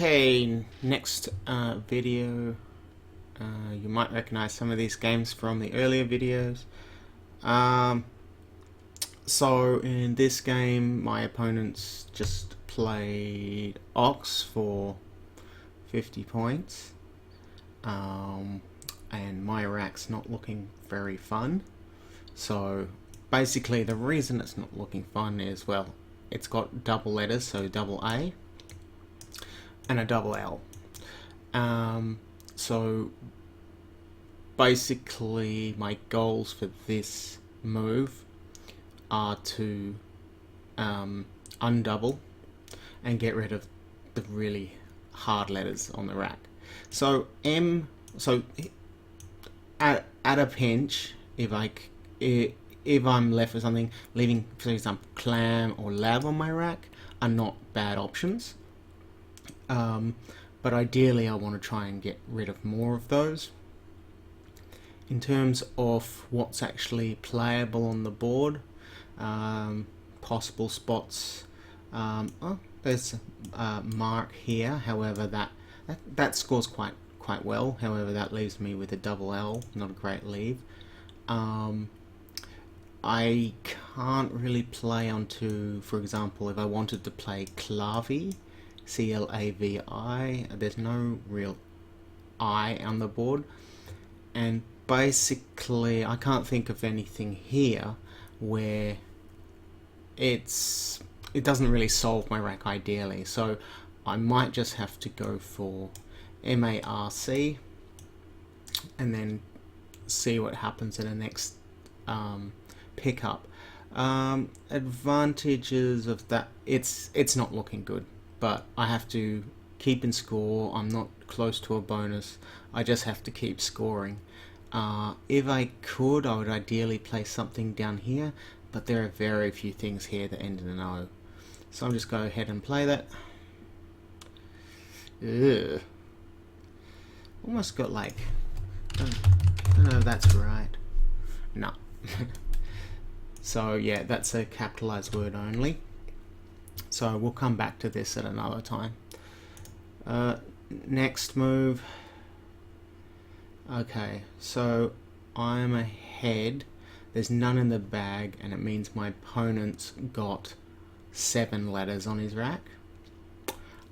Okay, next video, you might recognize some of these games from the earlier videos. Um, so in this game, my opponents just played Ox for 50 points, and my rack's not looking very fun. So basically the reason it's not looking fun is, well, it's got double letters, so double A and a double L. So basically my goals for this move are to undouble and get rid of the really hard letters on the rack. So at a pinch, if I'm left with something, leaving, for example, clam or lab on my rack are not bad options. But ideally I want to try and get rid of more of those. In terms of what's actually playable on the board, possible spots, there's Mark here, however that scores quite well, however that leaves me with a double L, not a great leave. I can't really play onto, for example, if I wanted to play Clavi, C-L-A-V-I, there's no real I on the board, and basically I can't think of anything here where it doesn't really solve my rack ideally, so I might just have to go for M-A-R-C and then see what happens in the next pickup. Advantages of that, it's not looking good, but I have to keep in score. I'm not close to a bonus. I just have to keep scoring. If I could, I would ideally play something down here, but there are very few things here that end in an O. So I'll just go ahead and play that. Ugh. Almost got like, I don't know if that's right. No. So yeah, that's a capitalized word only. So we'll come back to this at another time. Next move. Okay, so I'm ahead. There's none in the bag, and it means my opponent's got 7 letters on his rack.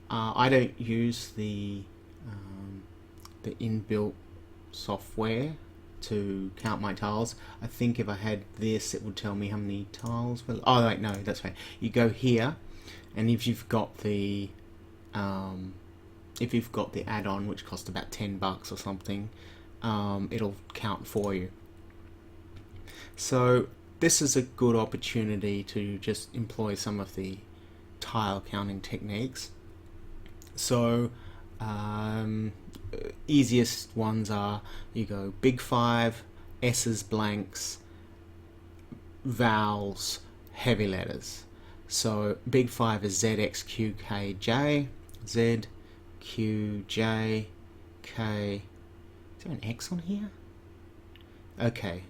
I don't use the inbuilt software to count my tiles. I think if I had this, it would tell me how many tiles. Oh wait, no, that's right. You go here, and if you've got the add-on, which costs about $10 or something, it'll count for you. So this is a good opportunity to just employ some of the tile counting techniques. So easiest ones are, you go big 5, S's, blanks, vowels, heavy letters. So big 5 is Z, X, Q, K, J, Z, Q, J, K. Is there an X on here? Okay,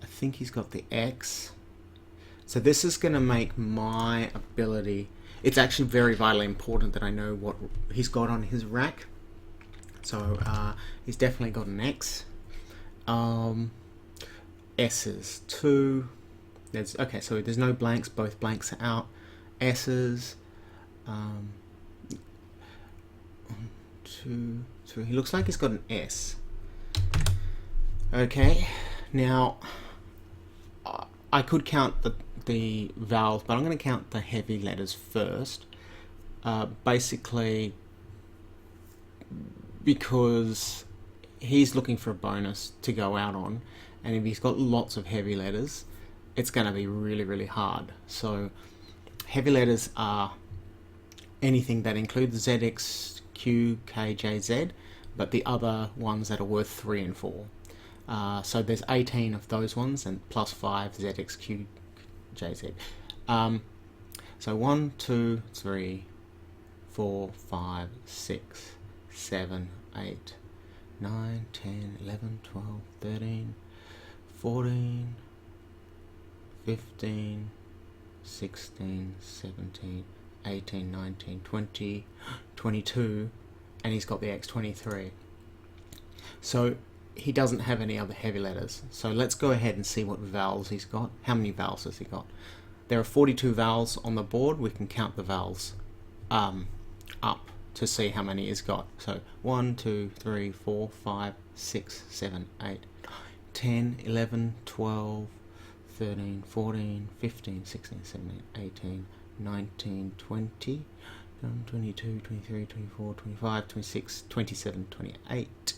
I think he's got the X. So this is going to make my ability, it's actually very vitally important that I know what he's got on his rack. So he's definitely got an X. S's, 2. Okay, so there's no blanks, both blanks are out. S's, 2, 3. He looks like he's got an S. Okay, now I could count the vowels, but I'm going to count the heavy letters first. Basically, because he's looking for a bonus to go out on, and if he's got lots of heavy letters, it's going to be really, really hard. So heavy letters are anything that includes Z, X, Q, K, J, Z, but the other ones that are worth 3 and 4. So there's 18 of those ones, and plus 5 Z, X, Q, J, Z. So 1, 2, 3, 4, 5, 6, 7, 8, 9, 10, 11, 12, 13, 14, 15, 16, 17, 18, 19, 20, 22, and he's got the X23. So he doesn't have any other heavy letters. So let's go ahead and see what vowels he's got. How many vowels has he got? There are 42 vowels on the board. We can count the vowels up to see how many he's got. So 1, 2, 3, 4, 5, 6, 7, 8, 10, 11, 12, 13, 14, 15, 16, 17, 18, 19, 20, 22, 23, 24, 25, 26, 27, 28,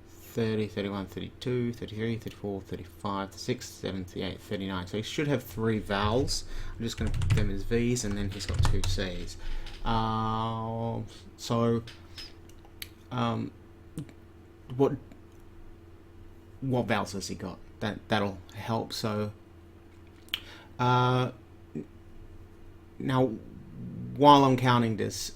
30, 31, 32, 33, 34, 35, 36, 37, 38, 39. So he should have 3 vowels. I'm just going to put them as V's, and then he's got 2 C's. What vowels has he got? That'll help. So now, while I'm counting this,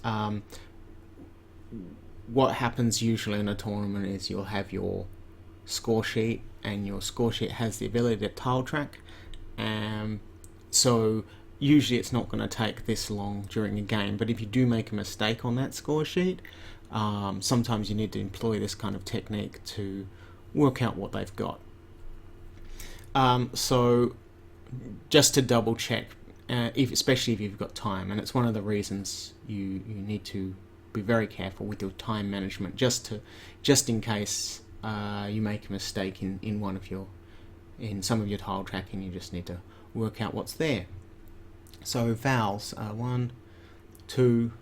what happens usually in a tournament is you'll have your score sheet, and your score sheet has the ability to tile track. So usually it's not going to take this long during a game, but if you do make a mistake on that score sheet, sometimes you need to employ this kind of technique to work out what they've got. So just to double check, especially if you've got time, and it's one of the reasons you need to be very careful with your time management, just in case you make a mistake in some of your tile tracking. You just need to work out what's there. So vowels, 1, 2,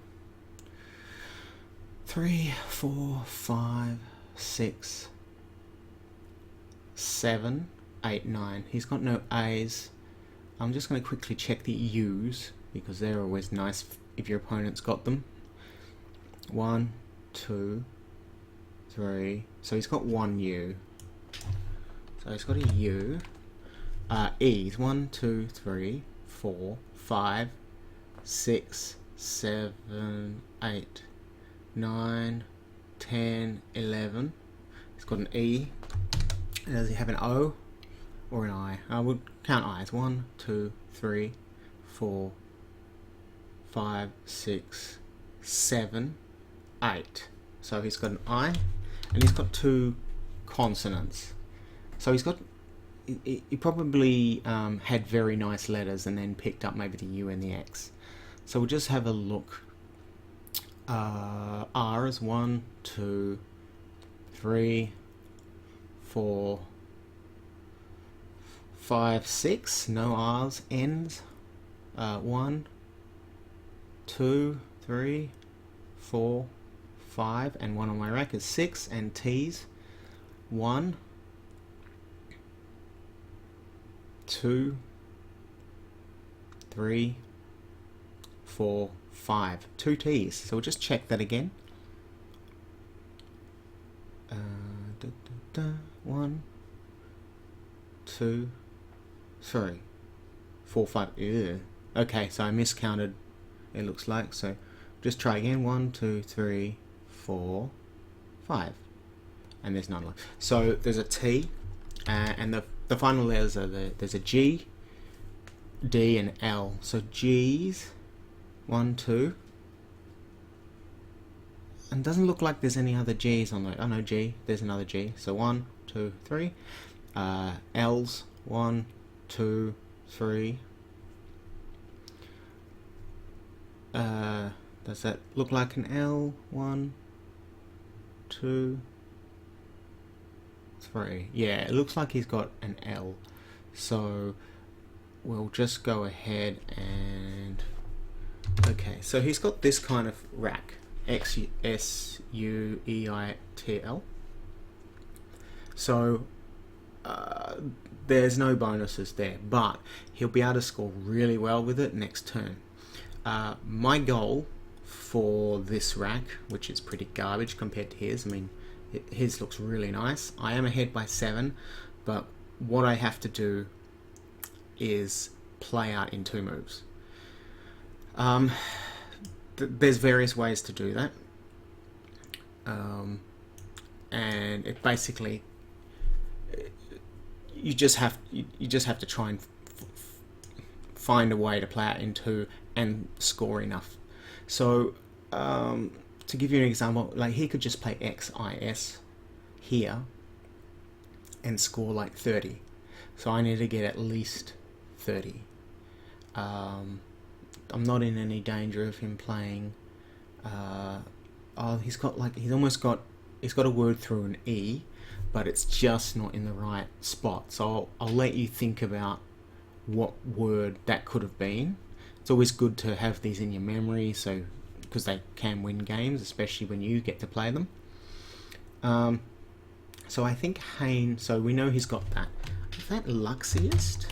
3, 4, 5, 6, 7, 8, 9. He's got no A's. I'm just going to quickly check the U's, because they're always nice if your opponent's got them. 1, 2, 3. So he's got 1 U. So he's got a U. E's, 1, 2, 3, 4, 5, 6, 7, 8, 9, 10, 11. He's got an E. Does he have an O or an I? I would count I's. 1, 2, 3, 4, 5, 6, 7, 8. So he's got an I, and he's got 2 consonants. So he probably had very nice letters and then picked up maybe the U and the X. So we'll just have a look. R is 1, 2, 3, 4, 5, 6. No R's. N's. 1, 2, 3, 4, 5, and 1 on my rack is 6. And T's, 1, 2, 3, 4, 5. 2 T's. So we'll just check that again. 1, 2, 3, 4, 5. Ew. Okay, so I miscounted, it looks like. So just try again. 1, 2, 3, 4, 5. And there's none left. So there's a T, and the final letters are there's a G, D, and L. So G's, 1, 2. And doesn't look like there's any other G's on it. Oh no, G. There's another G. So 1, 2, 3. L's, 1, 2, 3. Does that look like an L? 1, 2, 3. Yeah, it looks like he's got an L. So we'll just go ahead and... Okay, so he's got this kind of rack. X, S, U, E, I, T, L. So there's no bonuses there, but he'll be able to score really well with it next turn. My goal for this rack, which is pretty garbage compared to his, I mean, his looks really nice. I am ahead by 7, but what I have to do is play out in 2 moves. There's various ways to do that, and it basically you just have to try and find a way to play out in 2 and score enough. So to give you an example, like he could just play XIS here and score like 30. So I need to get at least 30. I'm not in any danger of him playing. He's got a word through an E, but it's just not in the right spot. So I'll let you think about what word that could have been. It's always good to have these in your memory, so because they can win games, especially when you get to play them. So I think Hain. So we know he's got that. Is that Luxiest?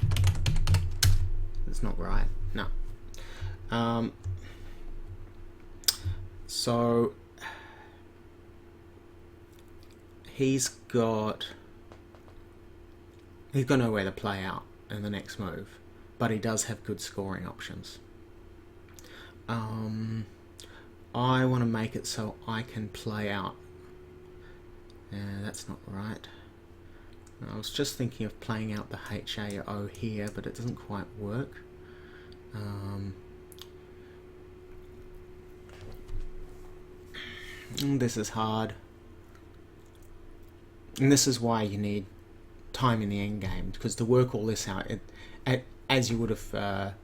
That's not right. No. So he's got nowhere to play out in the next move, but he does have good scoring options. I want to make it so I can play out. That's not right. I was just thinking of playing out the HAO here, but it doesn't quite work. This is hard. And this is why you need time in the end game, because to work all this out, as you would have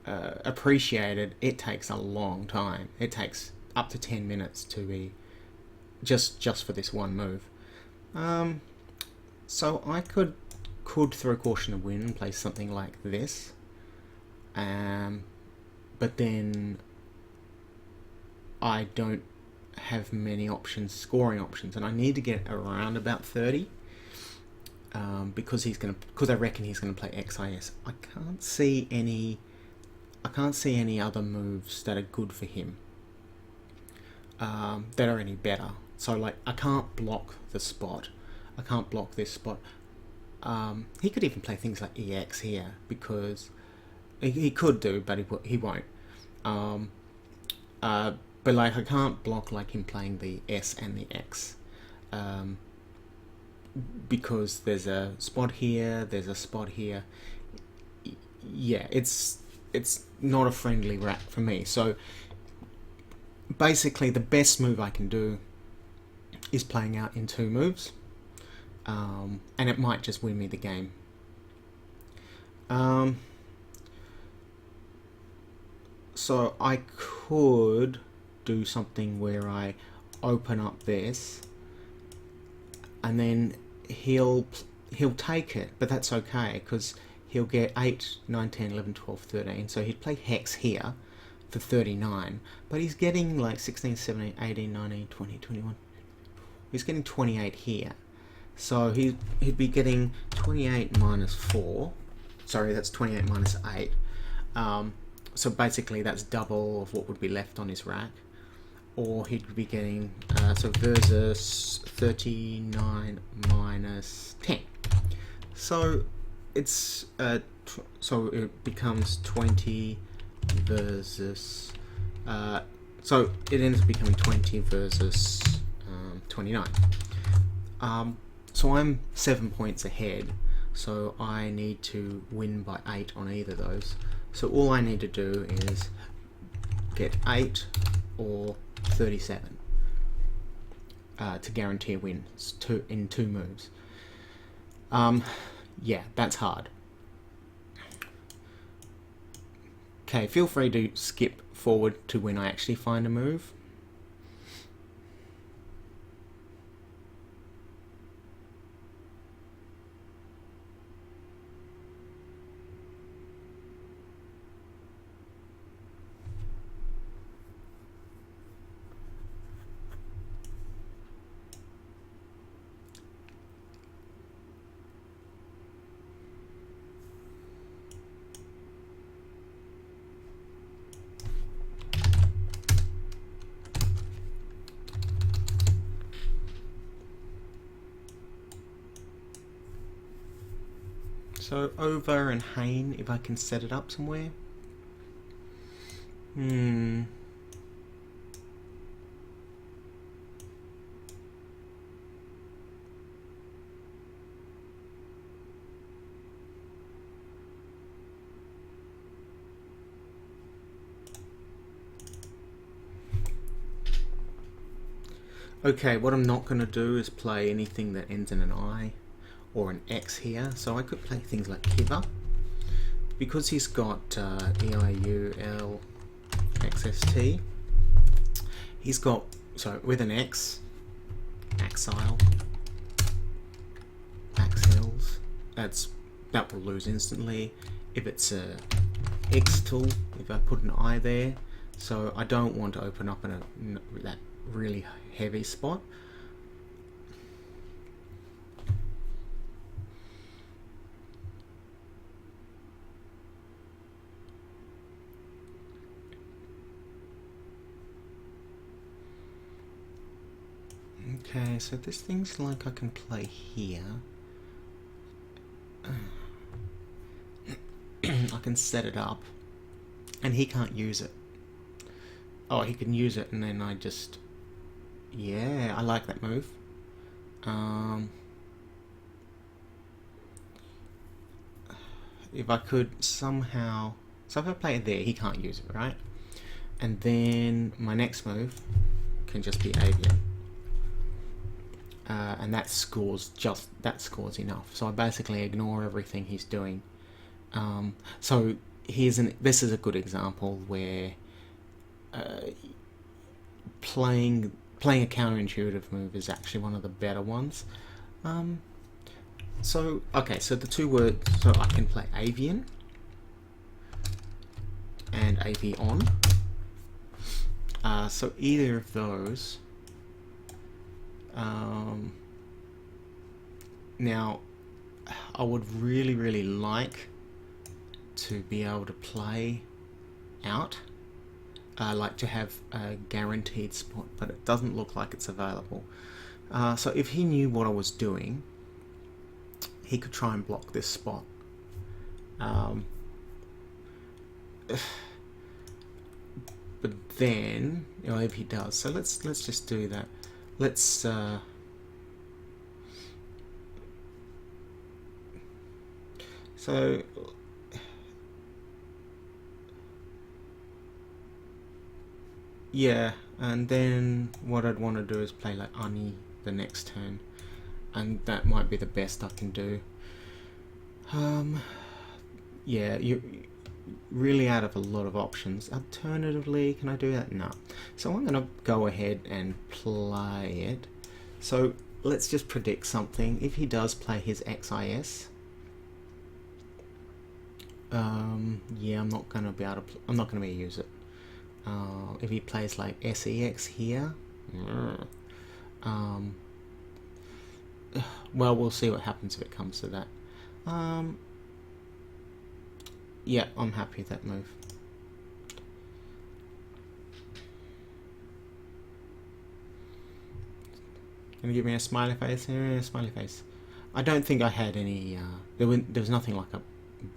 appreciated, it takes a long time. It takes up to 10 minutes to be just for this one move. So I could throw caution to win and play something like this, but then I don't have many scoring options, and I need to get around about 30. Because I reckon he's gonna play XIS. I can't see any other moves that are good for him, that are any better. So like I can't block the spot. I can't block this spot. He could even play things like EX here, because he could do, but he won't. But like I can't block like him playing the S and the X. Because there's a spot here, there's a spot here. Yeah, it's not a friendly rack for me. So basically the best move I can do is playing out in 2 moves, and it might just win me the game. So I could do something where I open up this, and then he'll take it, but that's okay, because he'll get 8, 9, 10, 11, 12, 13. So he'd play Hex here for 39, but he's getting like 16, 17, 18, 19, 20, 21. He's getting 28 here. So he'd be getting 28 minus 4. Sorry, that's 28 minus 8. So basically that's double of what would be left on his rack. Or he'd be getting, so versus 39 minus 10. So it's, so it becomes 20 versus, so it ends up becoming 20 versus 29. So I'm 7 points ahead, so I need to win by 8 on either of those. So all I need to do is get 8 or 37 to guarantee a win in 2 moves. Yeah, that's hard. Okay, feel free to skip forward to when I actually find a move. So over and Hain, if I can set it up somewhere. Okay, what I'm not going to do is play anything that ends in an I or an X here. So I could play things like Kiva. Because he's got EIUL XST, he's got, so with an X, Axile, Axils, that will lose instantly. If it's a X tool, if I put an I there, so I don't want to open up in that really heavy spot. Okay, so this thing's like I can play here. I can set it up, and he can't use it. Oh, he can use it, and then I just... Yeah, I like that move. If I could somehow... So if I play it there, he can't use it, right? And then my next move can just be Avian. And that scores enough. So I basically ignore everything he's doing. So this is a good example where playing a counterintuitive move is actually one of the better ones. So the two words. So I can play Avian and Avion. So either of those. Now, I would really like to be able to play out, like to have a guaranteed spot, but it doesn't look like it's available. So if he knew what I was doing, he could try and block this spot. But then, if he does, so let's just do that. Let's so yeah, and then what I'd want to do is play like Ani the next turn, and that might be the best I can do. Yeah, you're really out of a lot of options. Alternatively, can I do that? No. So I'm going to go ahead and play it. So let's just predict something. If he does play his XIS, yeah, I'm not going to be able to use it. If he plays like SEX here, well, we'll see what happens if it comes to that. Yeah, I'm happy with that move. Gonna give me a smiley face here, a smiley face. I don't think I had any, there was nothing like a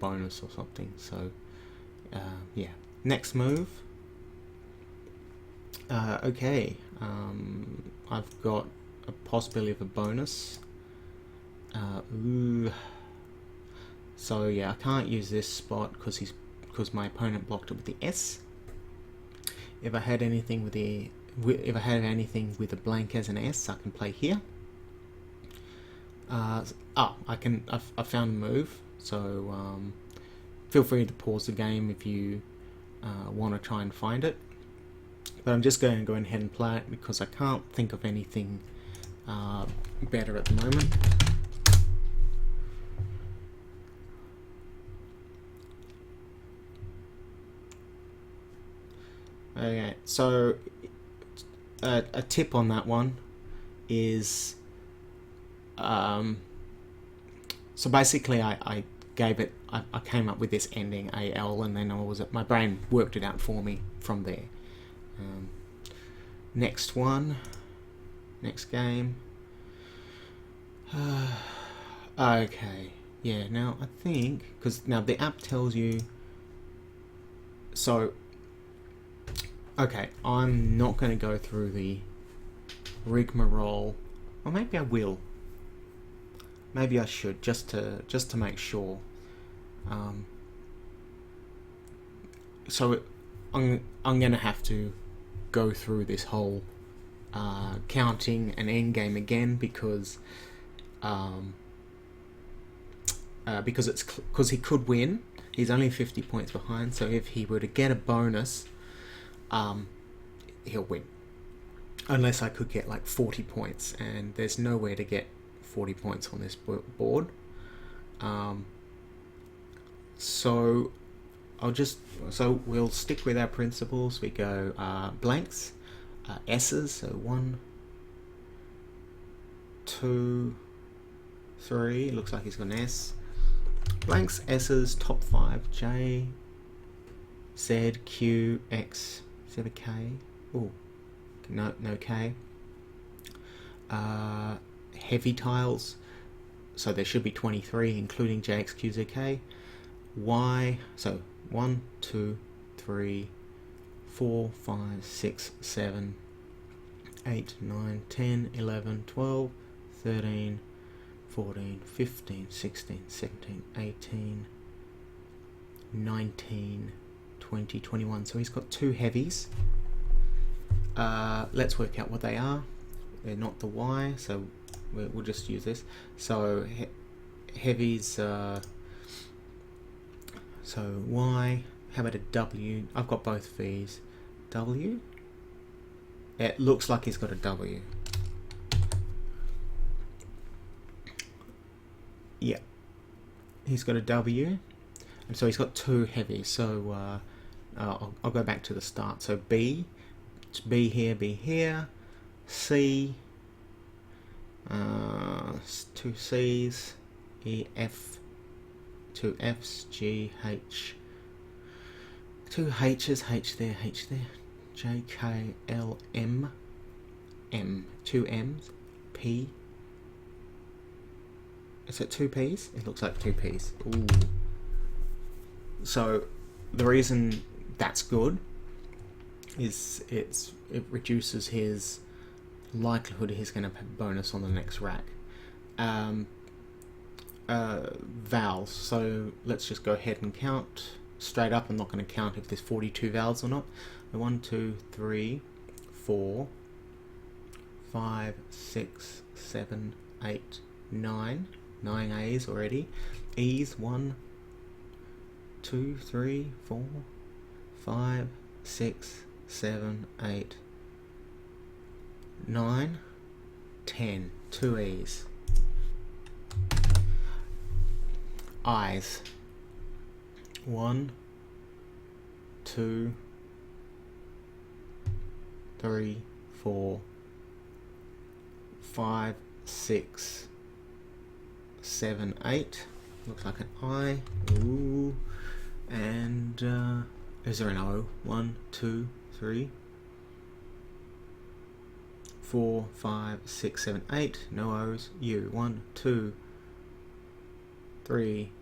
bonus or something, so, yeah. Next move. Okay, I've got a possibility of a bonus. Ooh. So yeah, I can't use this spot because my opponent blocked it with the S. If I had anything with a blank as an S, I can play here. I found a move. So feel free to pause the game if you want to try and find it. But I'm just going to go ahead and play it because I can't think of anything better at the moment. Okay, so a tip on that one is, so basically I came up with this ending AL, and then my brain worked it out for me from there. Next game. Okay, yeah. Now I think because now the app tells you. So. Okay, I'm not going to go through the rigmarole, or maybe I will. Maybe I should, just to make sure. So I'm going to have to go through this whole counting an end game again because he could win. He's only 50 points behind, so if he were to get a bonus, he'll win. Unless I could get like 40 points, and there's nowhere to get 40 points on this board. So we'll stick with our principles. We go blanks, S's, so 1, 2, 3, looks like he's got an S. Blanks, S's, top 5, J, Z, Q, X, is there a K? Oh, no K. Heavy tiles, so there should be 23, including J, X, Q, Z, K. Y, so 1, 2, 3, 4, 5, 6, 7, 8, 9, 10, 11, 12, 13, 14, 15, 16, 17, 18, 19, 20, 21. So he's got 2 heavies. Let's work out what they are. They're not the Y, so we'll just use this. So heavies, so Y, how about a W? I've got both V's. W? It looks like he's got a W. Yeah, he's got a W, and so he's got 2 heavies. So I'll go back to the start. So B, it's B here, C, 2 C's, E, F, 2 F's, G, H, 2 H's, H there, J, K, L, M, 2 M's, P. Is it 2 P's? It looks like 2 P's. Ooh. So the reason that's good is it reduces his likelihood he's going to have a bonus on the next rack. Vowels. So let's just go ahead and count straight up. I'm not going to count if there's 42 vowels or not. 1, 2, 3, 4, 5, 6, 7, 8, 9. 9 A's already. E's 1, 2, 3, 4, 5, 6, 7, 8, 9, 10. 2 E's. I's 1, 2, 3, 4, 5, 6, 7, 8. Looks like an I. Ooh. And is there an O? 1, 2, 3, 4, 5, 6, 7, 8. No O's. U. 1, 2, 3,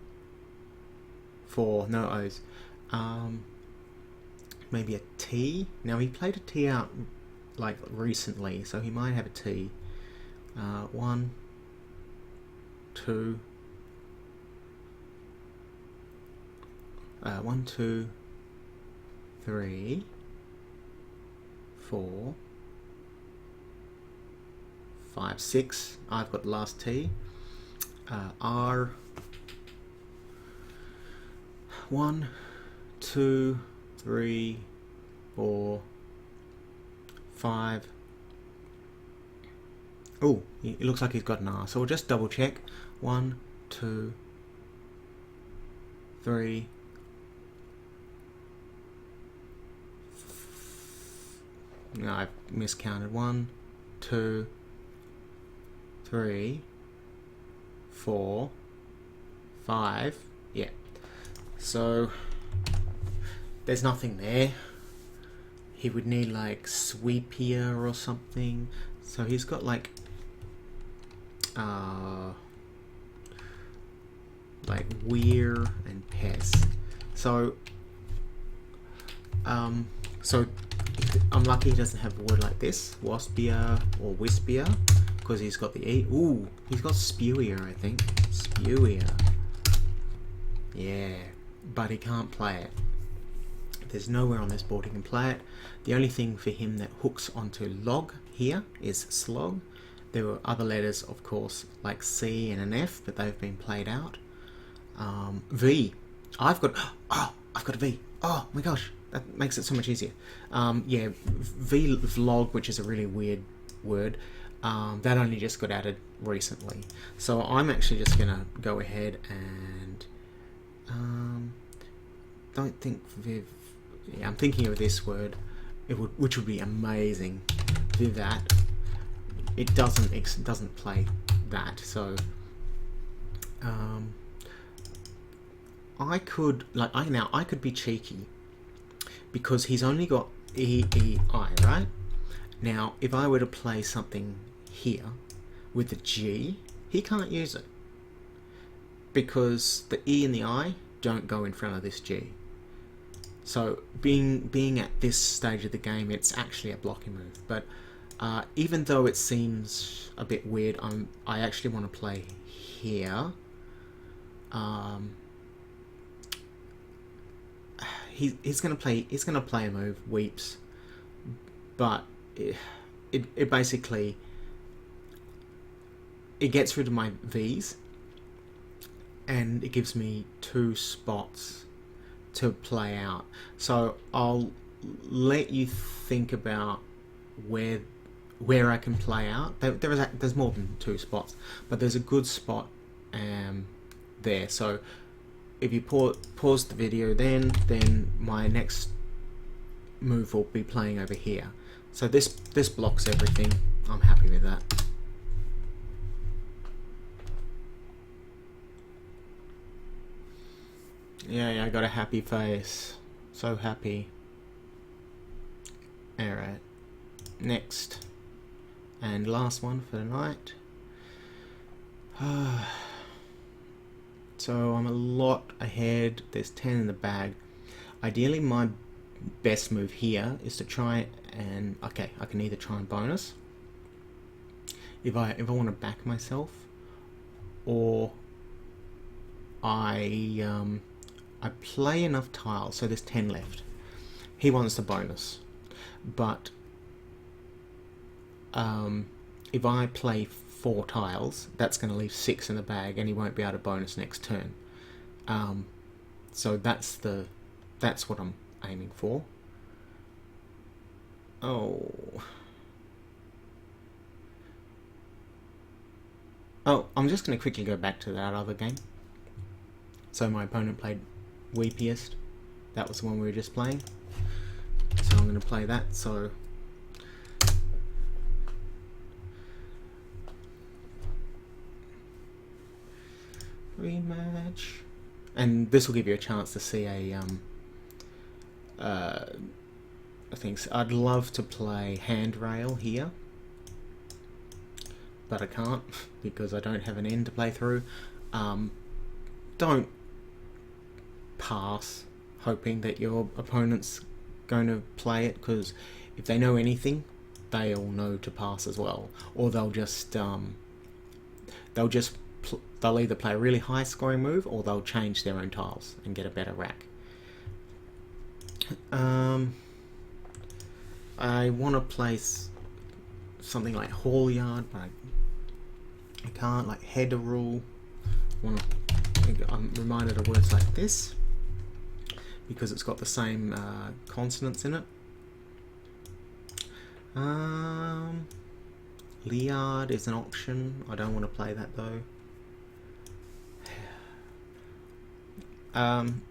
4. No O's. Maybe a T. Now he played a T out like recently, so he might have a T. 1, 2, 1, 2, 3, 4, 5, 6. I've got the last T. R. 1, 2, 3, 4, 5. Oh, it looks like he's got an R. So we'll just double check. 1, 2, 3. No, I've miscounted. 1, 2, 3, 4, 5. Yeah. So there's nothing there. He would need like sweepier or something. So he's got like weir and pes. So so I'm lucky he doesn't have a word like this, waspier or wispier, because he's got the E. Ooh, he's got spewier, I think. Spewier. Yeah, but he can't play it There's nowhere on this board he can play it. The only thing for him that hooks onto log here is slog. There were other letters, of course, like C and an F, but they've been played out. V. I've got a V. Oh my gosh, that makes it so much easier. Yeah, vlog, which is a really weird word. That only just got added recently. So I'm actually just gonna go ahead and don't think Viv. Yeah, I'm thinking of this word. Which would be amazing. Vivat. It doesn't play that. So I could I could be cheeky because he's only got E-E-I, right? Now, if I were to play something here with the G, he can't use it because the E and the I don't go in front of this G. So being at this stage of the game, it's actually a blocking move. But even though it seems a bit weird, I actually want to play here. He's gonna play a move, weeps, but it basically it gets rid of my V's and it gives me 2 spots to play out. So I'll let you think about where I can play out. There's more than 2 spots, but there's a good spot there. So if you pause the video, then my next move will be playing over here. So this blocks everything. I'm happy with that. Yeah, I got a happy face. So happy. Alright. Next. And last one for the night. So I'm a lot ahead. There's 10 in the bag. Ideally, my best move here is to try and... Okay, I can either try and bonus if I want to back myself, or I play enough tiles, so there's 10 left. He wants the bonus, but if I play 4 tiles, that's going to leave 6 in the bag, and he won't be able to bonus next turn. So that's what I'm aiming for. Oh, I'm just going to quickly go back to that other game. So my opponent played Weepiest. That was the one we were just playing. So I'm going to play that. So rematch, and this will give you a chance to see a I think I'd love to play Handrail here, but I can't because I don't have an end to play through. Don't pass hoping that your opponent's going to play it, because if they know anything, they'll know to pass as well, or they'll either play a really high scoring move, or they'll change their own tiles and get a better rack. I want to place something like Haul Yard, but I can't, like Header Rule. I'm reminded of words like this because it's got the same consonants in it. Liard is an option. I don't want to play that though.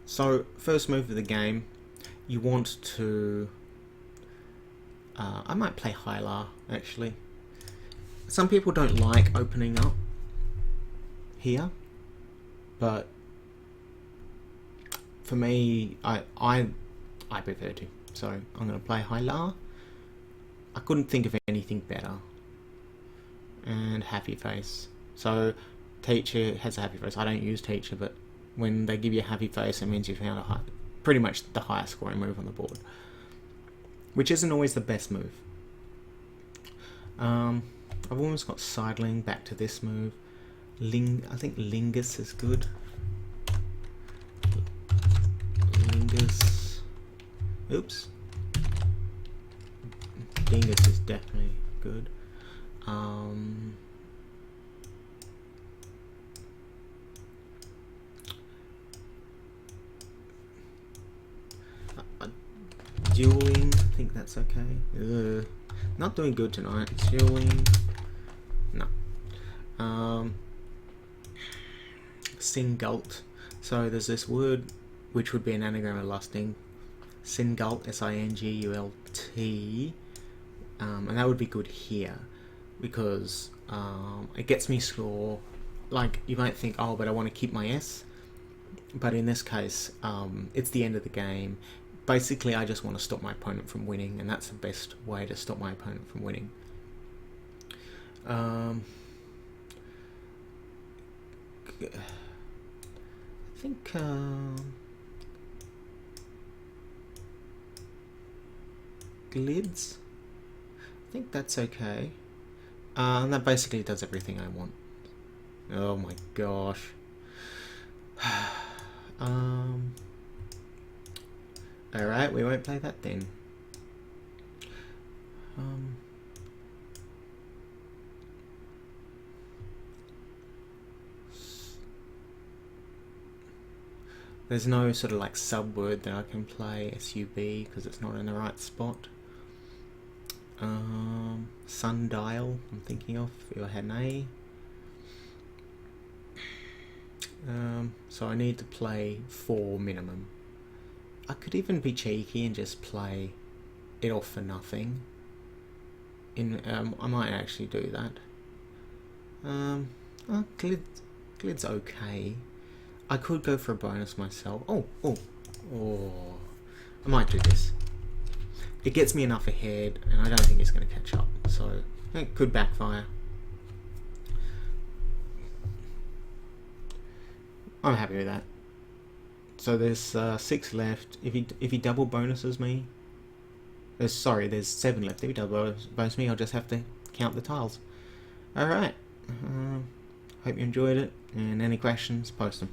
So first move of the game, you want to I might play Hylar actually. Some people don't like opening up here, but for me, I prefer to. So I'm going to play Hylar. I couldn't think of anything better. And Happy Face. So Teacher has a Happy Face. I don't use Teacher, but when they give you a Happy Face, it means you found pretty much the highest scoring move on the board, which isn't always the best move. I've almost got Sidling back to this move. I think Lingus is good. Lingus. Oops. Dingus is definitely good. Dueling, I think that's okay. Ugh. Not doing good tonight. Dueling, no. Singult. So there's this word which would be an anagram of lusting. Singult, Singult, and that would be good here because it gets me score. Like, you might think, oh, but I want to keep my S, but in this case, it's the end of the game. Basically, I just want to stop my opponent from winning, and that's the best way to stop my opponent from winning. I think glids. I think that's okay. And that basically does everything I want. Oh my gosh. Alright, we won't play that then. There's no sort of like sub-word that I can play, SUB, because it's not in the right spot. Sundial, I'm thinking of, if I had an A. So I need to play 4 minimum. I could even be cheeky and just play it off for nothing. I might actually do that. Glid's okay. I could go for a bonus myself. Oh! I might do this. It gets me enough ahead, and I don't think it's going to catch up. So it could backfire. I'm happy with that. So there's 6 left. If he double bonuses me, there's 7 left. If he double bonus me, I'll just have to count the tiles. All right. Hope you enjoyed it, and any questions, post them.